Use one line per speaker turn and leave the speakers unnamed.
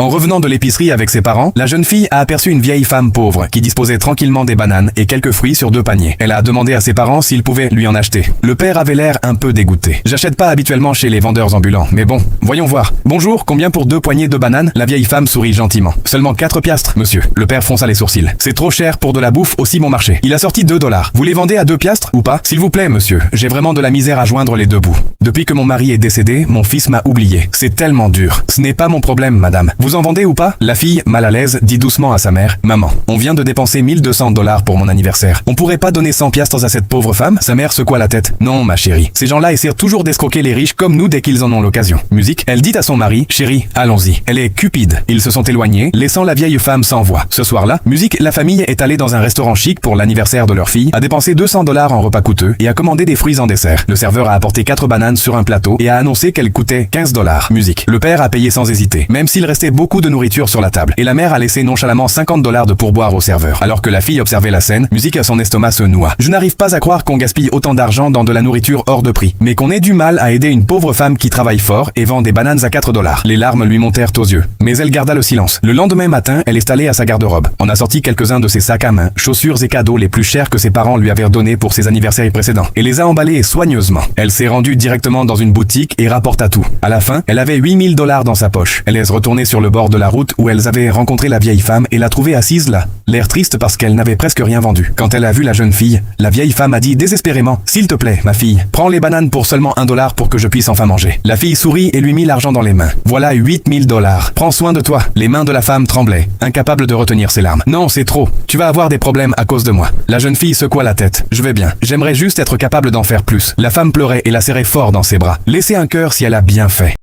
En revenant de l'épicerie avec ses parents, la jeune fille a aperçu une vieille femme pauvre qui disposait tranquillement des bananes et quelques fruits sur 2 paniers. Elle a demandé à ses parents s'ils pouvaient lui en acheter. Le père avait l'air un peu dégoûté. J'achète pas habituellement chez les vendeurs ambulants, mais bon, voyons voir. Bonjour, combien pour 2 poignées de bananes? La vieille femme sourit gentiment. Seulement 4 piastres, monsieur. Le père fronça les sourcils. C'est trop cher pour de la bouffe aussi bon marché. Il a sorti 2 $. Vous les vendez à 2 piastres ou pas? S'il vous plaît, monsieur. J'ai vraiment de la misère à joindre les 2 bouts. Depuis que mon mari est décédé, mon fils m'a oublié. C'est tellement dur. Ce n'est pas mon problème, madame. Vous en vendez ou pas? La fille, mal à l'aise, dit doucement à sa mère, maman, on vient de dépenser 1200 $ pour mon anniversaire. On pourrait pas donner 100 piastres à cette pauvre femme? Sa mère secoua la tête. Non, ma chérie. Ces gens-là essaient toujours d'escroquer les riches comme nous dès qu'ils en ont l'occasion. Musique, elle dit à son mari, chérie, allons-y. Elle est cupide. Ils se sont éloignés, laissant la vieille femme sans voix. Ce soir-là, musique, la famille est allée dans un restaurant chic pour l'anniversaire de leur fille, a dépensé 200 $ en repas coûteux et a commandé des fruits en dessert. Le serveur a apporté 4 bananes sur un plateau et a annoncé qu'elles coûtaient 15 $. Musique. Le père a payé sans hésiter, même s'il restait beaucoup de nourriture sur la table. Et la mère a laissé nonchalamment 50 $ de pourboire au serveur. Alors que la fille observait la scène, musique à son estomac se noie. Je n'arrive pas à croire qu'on gaspille autant d'argent dans de la nourriture hors de prix, mais qu'on ait du mal à aider une pauvre femme qui travaille fort et vend des bananes à 4 $. Les larmes lui montèrent aux yeux, mais elle garda le silence. Le lendemain matin, elle est allée à sa garde-robe. On a sorti quelques-uns de ses sacs à main, chaussures et cadeaux les plus chers que ses parents lui avaient donnés pour ses anniversaires précédents, et les a emballés soigneusement. Elle s'est rendue directement dans une boutique et rapporta tout. À la fin, elle avait 8000 $ dans sa poche. Elle est retournée sur le bord de la route où elles avaient rencontré la vieille femme et l'a trouvée assise là, l'air triste parce qu'elle n'avait presque rien vendu. Quand elle a vu la jeune fille, la vieille femme a dit désespérément, s'il te plaît, ma fille, prends les bananes pour seulement 1 $ pour que je puisse enfin manger. La fille sourit et lui mit l'argent dans les mains. Voilà 8000 $. Prends soin de toi. Les mains de la femme tremblaient, incapable de retenir ses larmes. Non, c'est trop. Tu vas avoir des problèmes à cause de moi. La jeune fille secoua la tête. Je vais bien. J'aimerais juste être capable d'en faire plus. La femme pleurait et la serrait fort dans ses bras. Laissez un cœur si elle a bien fait.